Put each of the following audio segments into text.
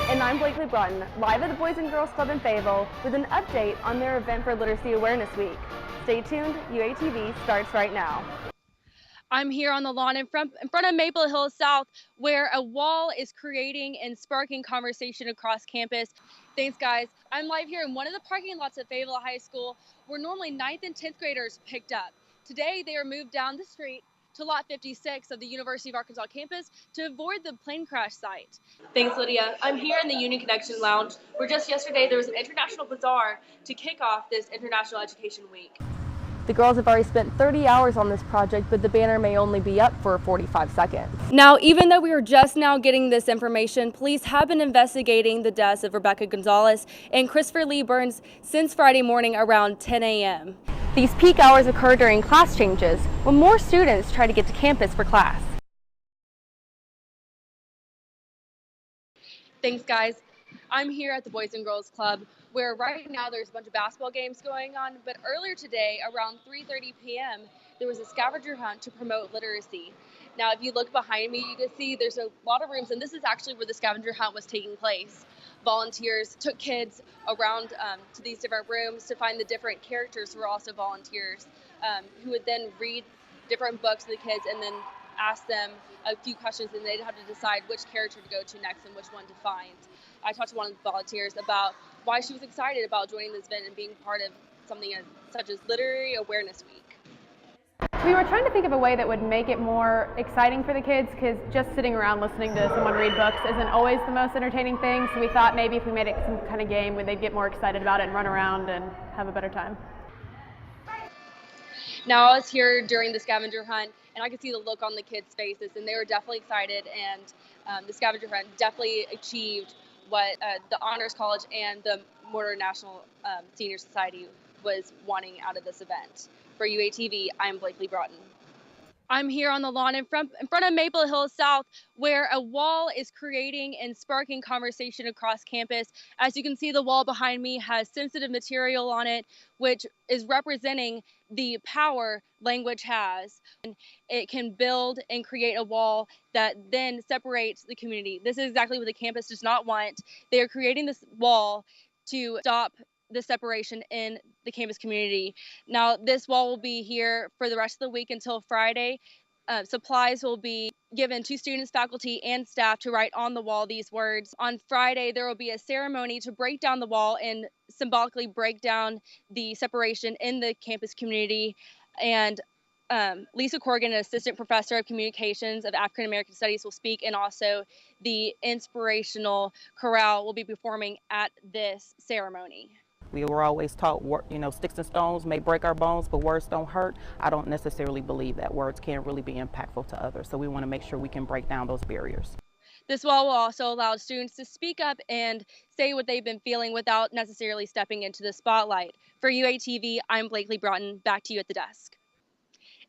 And I'm Blakely Braughton, live at the Boys and Girls Club in Fayetteville with an update on their event for Literacy Awareness Week. Stay tuned, UATV starts right now. I'm here on the lawn in front of Maple Hill South, where a wall is creating and sparking conversation across campus. Thanks, guys. I'm live here in one of the parking lots at Fayetteville High School, where normally 9th and 10th graders picked up. Today, they are moved down the street to lot 56 of the University of Arkansas campus to avoid the plane crash site. Thanks, Lydia. I'm here in the Union Connection Lounge, where just yesterday there was an international bazaar to kick off this International Education Week. The girls have already spent 30 hours on this project, but the banner may only be up for 45 seconds. Now, even though we are just now getting this information, police have been investigating the deaths of Rebecca Gonzalez and Christopher Lee Burns since Friday morning around 10 a.m. These peak hours occur during class changes, when more students try to get to campus for class. Thanks, guys. I'm here at the Boys and Girls Club, where right now there's a bunch of basketball games going on, but earlier today, around 3:30 p.m., there was a scavenger hunt to promote literacy. Now, if you look behind me, you can see there's a lot of rooms, and this is actually where the scavenger hunt was taking place. Volunteers took kids around to these different rooms to find the different characters who were also volunteers, who would then read different books to the kids and then ask them a few questions, and they'd have to decide which character to go to next and which one to find. I talked to one of the volunteers about why she was excited about joining this event and being part of something such as Literary Awareness Week. We were trying to think of a way that would make it more exciting for the kids, because just sitting around listening to someone read books isn't always the most entertaining thing, so we thought maybe if we made it some kind of game where they'd get more excited about it and run around and have a better time. Now, I was here during the scavenger hunt, and I could see the look on the kids' faces, and they were definitely excited, and the scavenger hunt definitely achieved what the Honors College and the Mortar National Senior Society was wanting out of this event. For UATV, I'm Blakely Braughton. I'm here on the lawn in front of Maple Hill South, where a wall is creating and sparking conversation across campus. As you can see, the wall behind me has sensitive material on it, which is representing the power language has. And it can build and create a wall that then separates the community. This is exactly what the campus does not want. They are creating this wall to stop the separation in the campus community. Now, this wall will be here for the rest of the week until Friday. Supplies will be given to students, faculty, and staff to write on the wall these words. On Friday, there will be a ceremony to break down the wall and symbolically break down the separation in the campus community. And Lisa Corrigan, an assistant professor of communications of African American Studies, will speak, and also the inspirational chorale will be performing at this ceremony. We were always taught, sticks and stones may break our bones, but words don't hurt. I don't necessarily believe that. Words can really be impactful to others, so we want to make sure we can break down those barriers. This wall will also allow students to speak up and say what they've been feeling without necessarily stepping into the spotlight. For UATV, I'm Blakely Braughton. Back to you at the desk.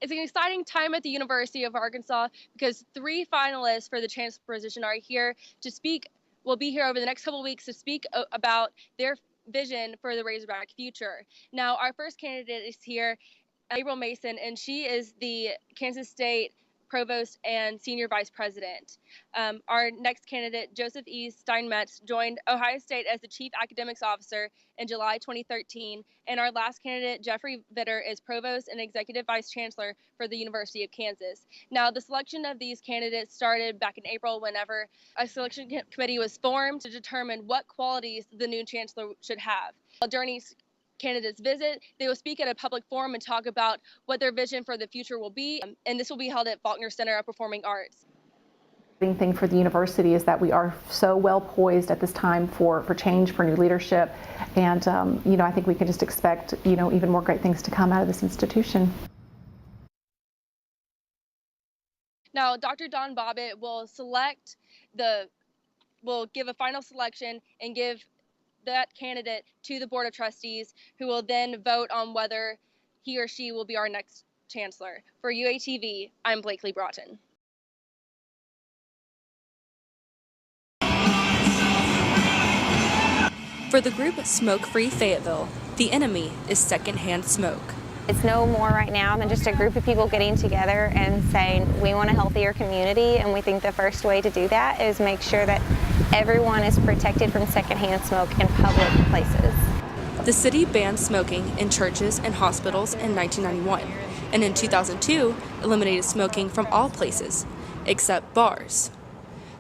It's an exciting time at the University of Arkansas because 3 finalists for the chancellor position are here to speak. Will be here over the next couple of weeks to speak about their vision for the Razorback future. Now, our first candidate is here, April Mason, and she is the Kansas State Provost and Senior Vice President. Our next candidate, Joseph E. Steinmetz, joined Ohio State as the Chief Academics Officer in July 2013. And our last candidate, Jeffrey Vitter, is Provost and Executive Vice Chancellor for the University of Kansas. Now, the selection of these candidates started back in April, whenever a selection committee was formed to determine what qualities the new chancellor should have. During each candidates visit, they will speak at a public forum and talk about what their vision for the future will be, and this will be held at Faulkner Center of Performing Arts. The main thing for the university is that we are so well poised at this time for change, for new leadership, and I think we can just expect even more great things to come out of this institution. Now, Dr. Don Bobbitt will give a final selection and give that candidate to the Board of Trustees, who will then vote on whether he or she will be our next chancellor. For UATV, I'm Blakely Braughton. For the group Smoke Free Fayetteville, the enemy is secondhand smoke. It's no more right now than just a group of people getting together and saying we want a healthier community, and we think the first way to do that is make sure that everyone is protected from secondhand smoke in public places. The city banned smoking in churches and hospitals in 1991, and in 2002 eliminated smoking from all places, except bars.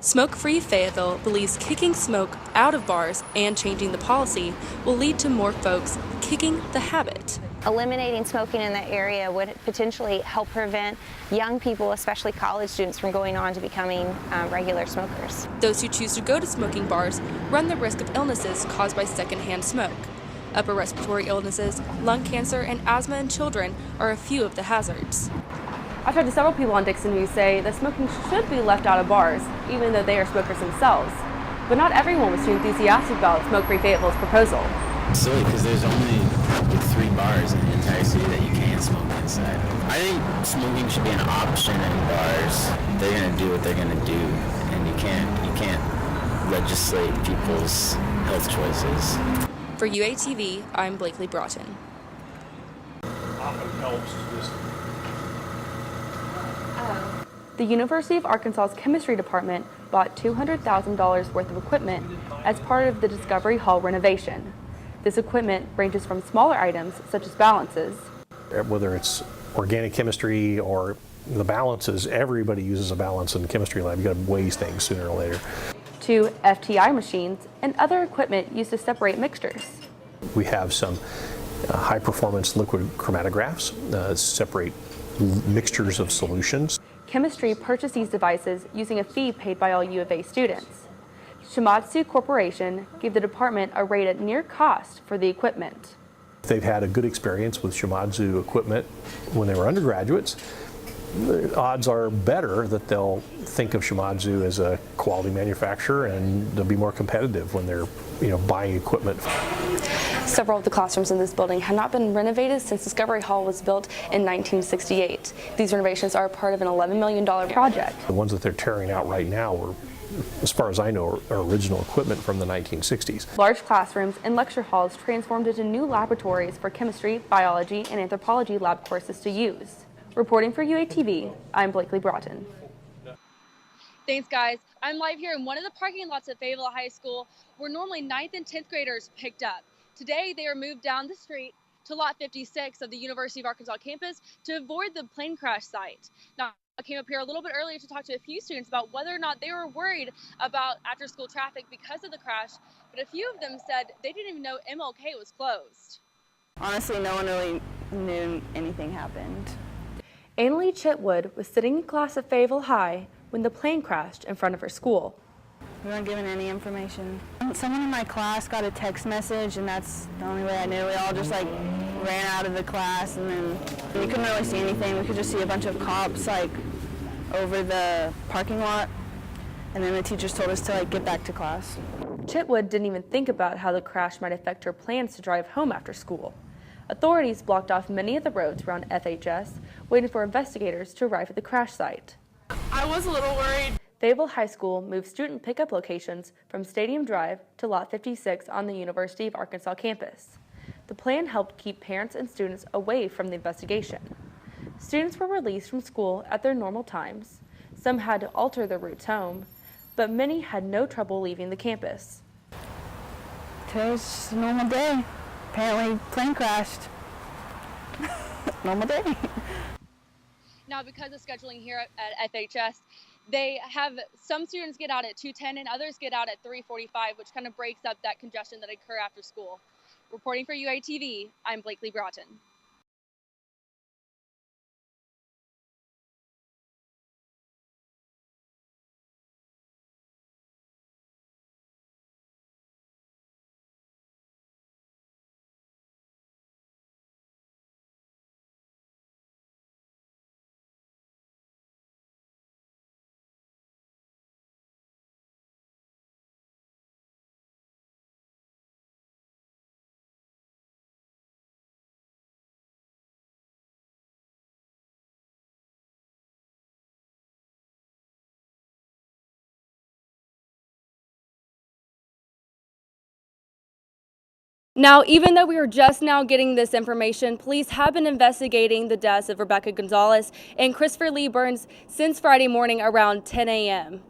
Smoke-Free Fayetteville believes kicking smoke out of bars and changing the policy will lead to more folks kicking the habit. Eliminating smoking in that area would potentially help prevent young people, especially college students, from going on to becoming regular smokers. Those who choose to go to smoking bars run the risk of illnesses caused by secondhand smoke. Upper respiratory illnesses, lung cancer, and asthma in children are a few of the hazards. I've talked to several people on Dixon who say that smoking should be left out of bars, even though they are smokers themselves. But not everyone was too enthusiastic about Smoke-Free Fayetteville's proposal. It's silly because there's only 3 bars in the entire city that you can smoke inside. I think smoking should be an option in bars. They're gonna do what they're gonna do, and you can't legislate people's health choices. For UATV, I'm blakely.braughton. Often helps just. The University of Arkansas's chemistry department bought $200,000 worth of equipment as part of the Discovery Hall renovation. This equipment ranges from smaller items such as balances. Whether it's organic chemistry or the balances, everybody uses a balance in the chemistry lab. You got to weigh things sooner or later. To FTI machines and other equipment used to separate mixtures. We have some high-performance liquid chromatographs separate mixtures of solutions. Chemistry purchased these devices using a fee paid by all U of A students. Shimadzu Corporation gave the department a rate at near cost for the equipment. They've had a good experience with Shimadzu equipment when they were undergraduates. The odds are better that they'll think of Shimadzu as a quality manufacturer, and they'll be more competitive when they're buying equipment. Several of the classrooms in this building have not been renovated since Discovery Hall was built in 1968. These renovations are part of an $11 million project. The ones that they're tearing out right now were, as far as I know, are original equipment from the 1960s. Large classrooms and lecture halls transformed into new laboratories for chemistry, biology, and anthropology lab courses to use. Reporting for UATV, I'm blakely.braughton. Thanks, guys. I'm live here in one of the parking lots at Fayetteville High School where normally 9th and 10th graders picked up. Today, they are moved down the street to lot 56 of the University of Arkansas campus to avoid the plane crash site. Now, I came up here a little bit earlier to talk to a few students about whether or not they were worried about after-school traffic because of the crash, but a few of them said they didn't even know MLK was closed. Honestly, no one really knew anything happened. Annalie Chitwood was sitting in class at Fayetteville High when the plane crashed in front of her school. We weren't given any information. Someone in my class got a text message, and that's the only way I knew. We all just ran out of the class, and then we couldn't really see anything. We could just see a bunch of cops over the parking lot, and then the teachers told us to get back to class. Chitwood didn't even think about how the crash might affect her plans to drive home after school. Authorities blocked off many of the roads around FHS, waiting for investigators to arrive at the crash site. I was a little worried. Fayetteville High School moved student pickup locations from Stadium Drive to Lot 56 on the University of Arkansas campus. The plan helped keep parents and students away from the investigation. Students were released from school at their normal times. Some had to alter their routes home, but many had no trouble leaving the campus. Today was just a normal day. Apparently, plane crashed. Normal day. Now, because of scheduling here at FHS, they have some students get out at 2:10 and others get out at 3:45, which kind of breaks up that congestion that occur after school. Reporting for UATV, I'm blakely.braughton. Now, even though we are just now getting this information, police have been investigating the deaths of Rebecca Gonzalez and Christopher Lee Burns since Friday morning around 10 a.m.